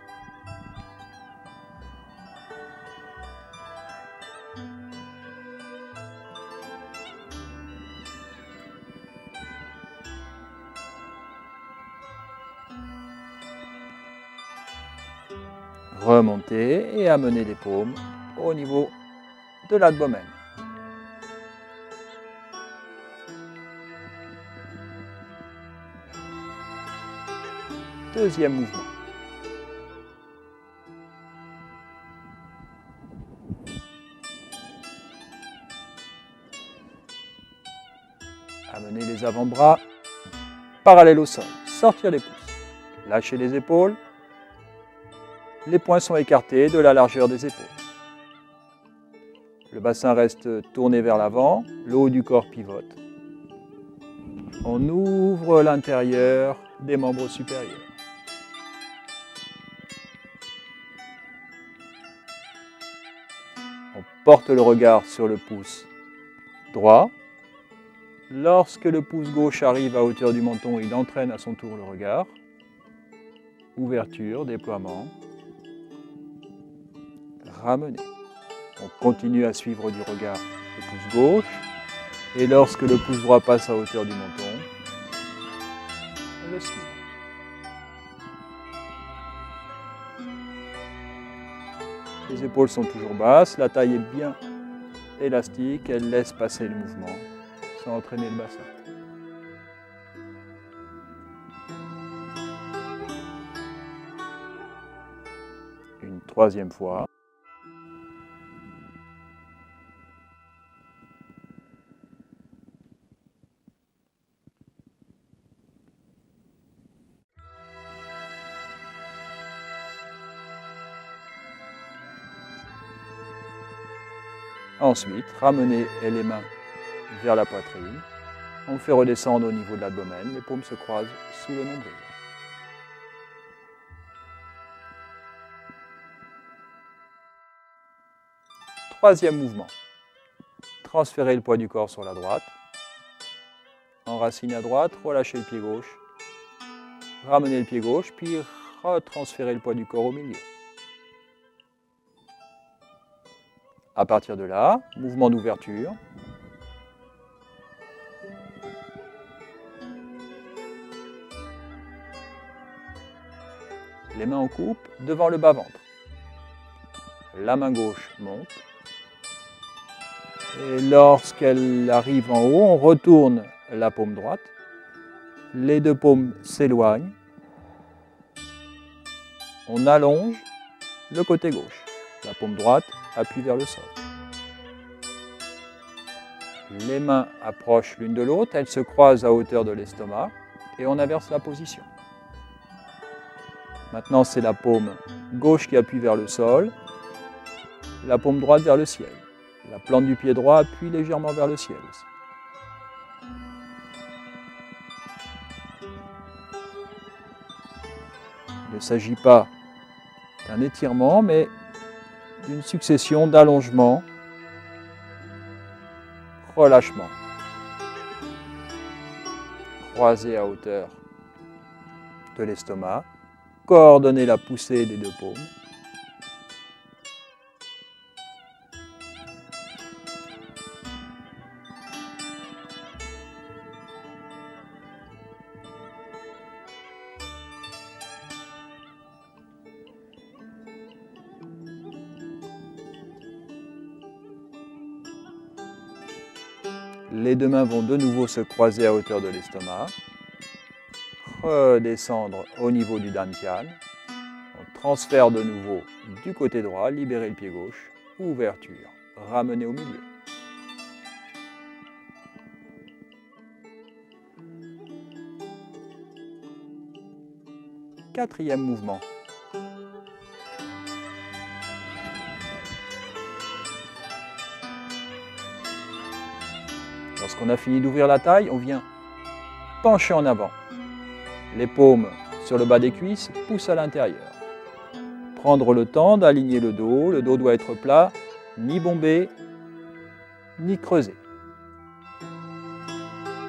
Remontez et amenez les paumes au niveau de l'abdomen. Deuxième mouvement. Amenez les avant-bras parallèles au sol. Sortir les pouces. Lâchez les épaules. Les poings sont écartés de la largeur des épaules. Le bassin reste tourné vers l'avant, le haut du corps pivote. On ouvre l'intérieur des membres supérieurs. On porte le regard sur le pouce droit. Lorsque le pouce gauche arrive à hauteur du menton, il entraîne à son tour le regard. Ouverture, déploiement. Ramener. On continue à suivre du regard le pouce gauche et lorsque le pouce droit passe à hauteur du menton, on le suit. Les épaules sont toujours basses, la taille est bien élastique, elle laisse passer le mouvement sans entraîner le bassin. Une troisième fois. Ensuite, ramenez les mains vers la poitrine. On fait redescendre au niveau de l'abdomen. Les paumes se croisent sous le nombril. Troisième mouvement. Transférez le poids du corps sur la droite. Enracinez à droite, relâchez le pied gauche. Ramenez le pied gauche, puis retransférez le poids du corps au milieu. À partir de là, mouvement d'ouverture. Les mains en coupe devant le bas-ventre. La main gauche monte. Et lorsqu'elle arrive en haut, on retourne la paume droite. Les deux paumes s'éloignent. On allonge le côté gauche. La paume droite appuie vers le sol. Les mains approchent l'une de l'autre, elles se croisent à hauteur de l'estomac et on inverse la position. Maintenant, c'est la paume gauche qui appuie vers le sol, la paume droite vers le ciel. La plante du pied droit appuie légèrement vers le ciel aussi. Il ne s'agit pas d'un étirement, mais d'une succession d'allongements, relâchements. Croisez à hauteur de l'estomac, coordonnez la poussée des deux paumes. Les deux mains vont de nouveau se croiser à hauteur de l'estomac. Redescendre au niveau du dantian. On transfère de nouveau du côté droit, libérer le pied gauche. Ouverture, ramener au milieu. Quatrième mouvement. Lorsqu'on a fini d'ouvrir la taille, on vient pencher en avant. Les paumes sur le bas des cuisses poussent à l'intérieur. Prendre le temps d'aligner le dos doit être plat, ni bombé, ni creusé.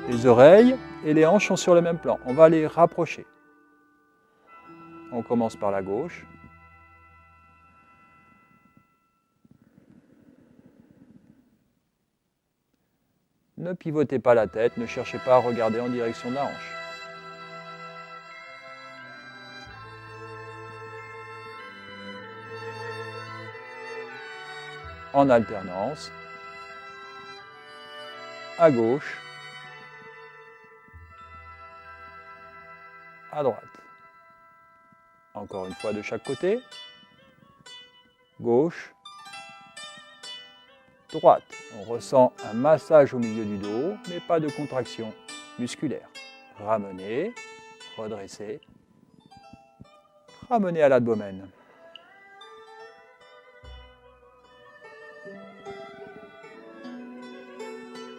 Les oreilles et les hanches sont sur le même plan, on va les rapprocher. On commence par la gauche. Ne pivotez pas la tête, ne cherchez pas à regarder en direction de la hanche. En alternance, à gauche, à droite. Encore une fois de chaque côté, gauche, droite. On ressent un massage au milieu du dos, mais pas de contraction musculaire. Ramener, redresser, ramener à l'abdomen.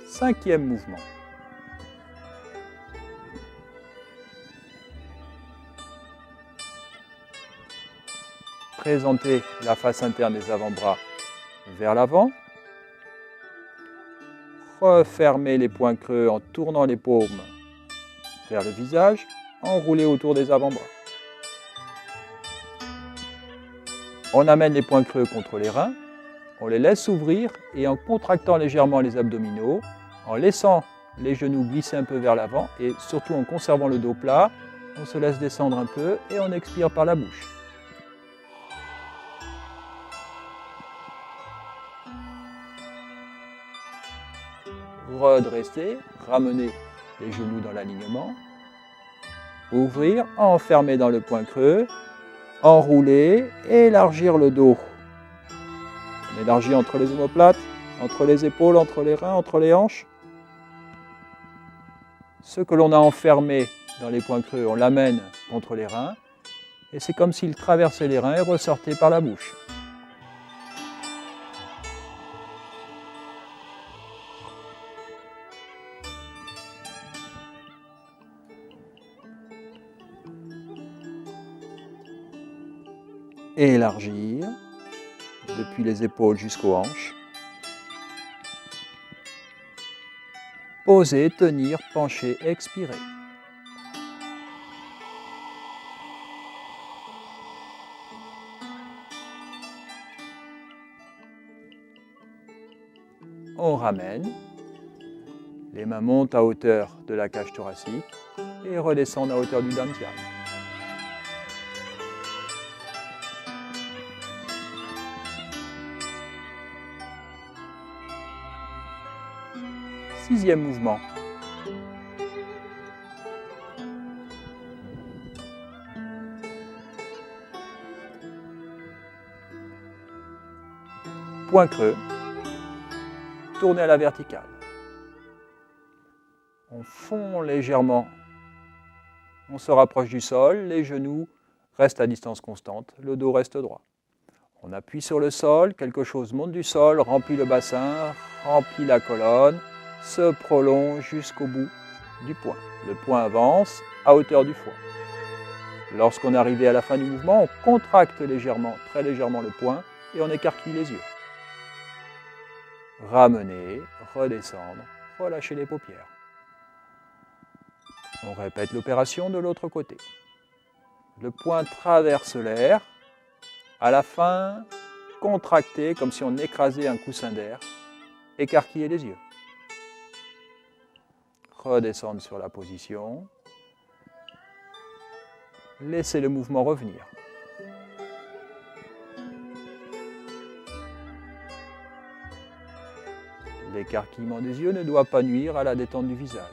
Cinquième mouvement. Présentez la face interne des avant-bras vers l'avant. Refermez les poings creux en tournant les paumes vers le visage. Enroulez autour des avant-bras. On amène les poings creux contre les reins. On les laisse s'ouvrir et en contractant légèrement les abdominaux, en laissant les genoux glisser un peu vers l'avant et surtout en conservant le dos plat, on se laisse descendre un peu et on expire par la bouche. Redresser, ramener les genoux dans l'alignement, ouvrir, enfermer dans le point creux, enrouler, élargir le dos. On élargit entre les omoplates, entre les épaules, entre les reins, entre les hanches. Ce que l'on a enfermé dans les points creux, on l'amène contre les reins et c'est comme s'il traversait les reins et ressortait par la bouche. Et élargir depuis les épaules jusqu'aux hanches. Poser, tenir, pencher, expirer. On ramène. Les mains montent à hauteur de la cage thoracique et redescendent à hauteur du dantian. Sixième mouvement. Point creux. Tournez à la verticale. On fond légèrement. On se rapproche du sol. Les genoux restent à distance constante. Le dos reste droit. On appuie sur le sol. Quelque chose monte du sol, remplit le bassin, remplit la colonne, se prolonge jusqu'au bout du poing. Le poing avance à hauteur du foie. Lorsqu'on est arrivé à la fin du mouvement, on contracte légèrement, très légèrement le poing et on écarquille les yeux. Ramener, redescendre, relâcher les paupières. On répète l'opération de l'autre côté. Le poing traverse l'air. À la fin, contracter comme si on écrasait un coussin d'air. Écarquiller les yeux. Redescendre sur la position. Laissez le mouvement revenir. Les L'écarquillement des yeux ne doit pas nuire à la détente du visage.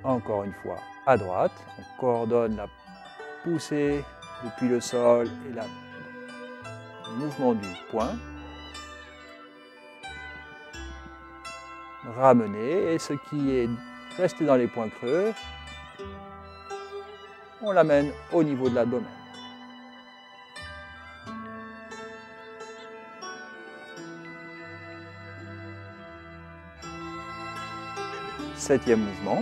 Encore une fois, à droite, on coordonne la poussée depuis le sol et le mouvement du poing. Ramener, et ce qui est resté dans les points creux, on l'amène au niveau de l'abdomen. Septième mouvement.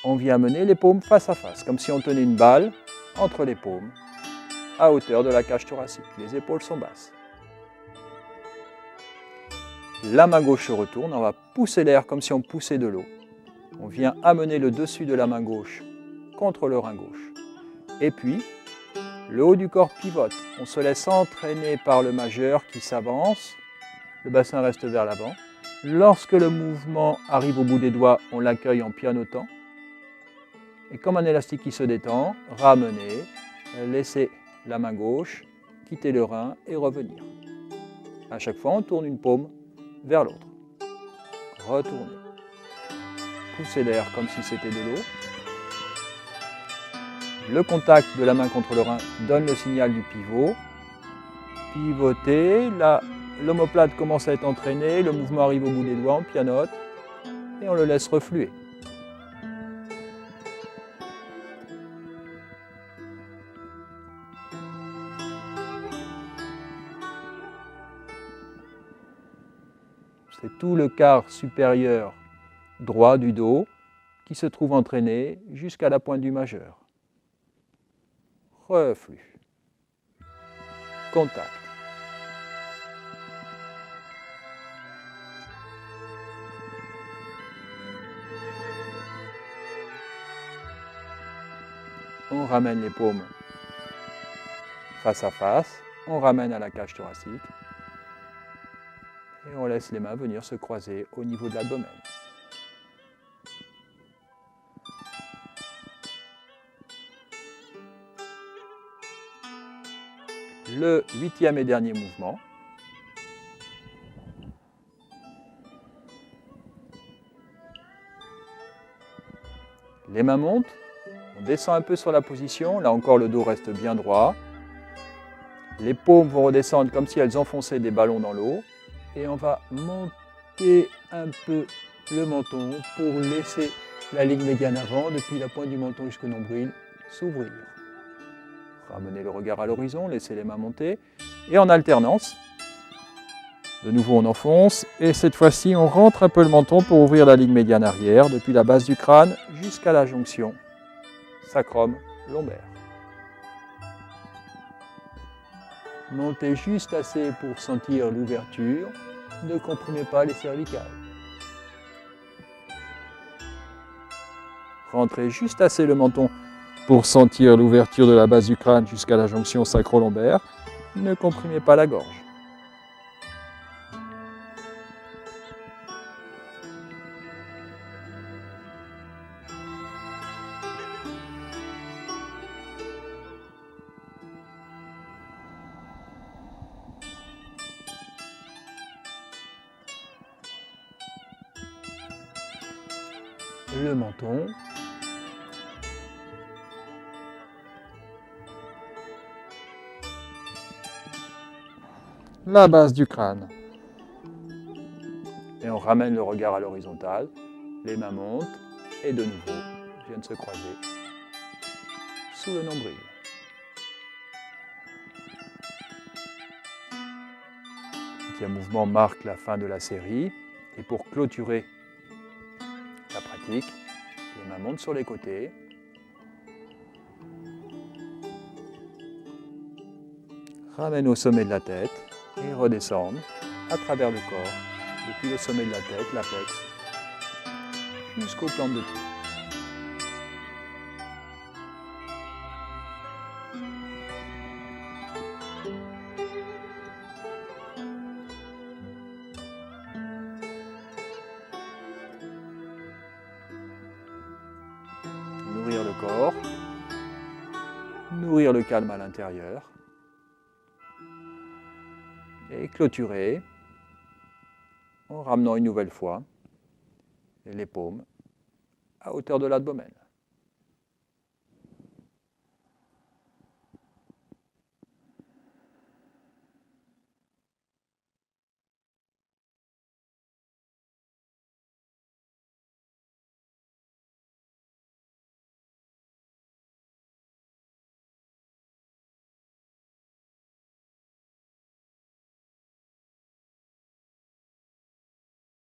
On vient amener les paumes face à face, comme si on tenait une balle entre les paumes, à hauteur de la cage thoracique. Les épaules sont basses. La main gauche se retourne, on va pousser l'air comme si on poussait de l'eau. On vient amener le dessus de la main gauche contre le rein gauche. Et puis, le haut du corps pivote. On se laisse entraîner par le majeur qui s'avance. Le bassin reste vers l'avant. Lorsque le mouvement arrive au bout des doigts, on l'accueille en pianotant. Et comme un élastique qui se détend, ramener, laisser la main gauche, quitter le rein et revenir. À chaque fois, on tourne une paume vers l'autre. Retourner. Pousser l'air comme si c'était de l'eau. Le contact de la main contre le rein donne le signal du pivot. Pivoter, l'omoplate commence à être entraînée, le mouvement arrive au bout des doigts, on pianote et on le laisse refluer. C'est tout le quart supérieur droit du dos qui se trouve entraîné jusqu'à la pointe du majeur. Reflux. Contact. On ramène les paumes face à face, on ramène à la cage thoracique et on laisse les mains venir se croiser au niveau de l'abdomen. Le huitième et dernier mouvement. Les mains montent, on descend un peu sur la position, là encore le dos reste bien droit. Les paumes vont redescendre comme si elles enfonçaient des ballons dans l'eau. Et on va monter un peu le menton pour laisser la ligne médiane avant, depuis la pointe du menton jusqu'au nombril, s'ouvrir. Ramener le regard à l'horizon, laisser les mains monter. Et en alternance, de nouveau on enfonce. Et cette fois-ci, on rentre un peu le menton pour ouvrir la ligne médiane arrière, depuis la base du crâne jusqu'à la jonction sacrum-lombaire. Montez juste assez pour sentir l'ouverture. Ne comprimez pas les cervicales. Rentrez juste assez le menton pour sentir l'ouverture de la base du crâne jusqu'à la jonction sacro-lombaire. Ne comprimez pas la gorge. Le menton. La base du crâne. Et on ramène le regard à l'horizontale. Les mains montent et de nouveau viennent se croiser sous le nombril. Le 7e mouvement marque la fin de la série. Et pour clôturer la pratique, les mains montent sur les côtés. Ramènent au sommet de la tête et redescendent à travers le corps, depuis le sommet de la tête, l'apex, jusqu'au plan de tout. Nourrir le corps, nourrir le calme à l'intérieur et clôturer en ramenant une nouvelle fois les paumes à hauteur de l'abdomen.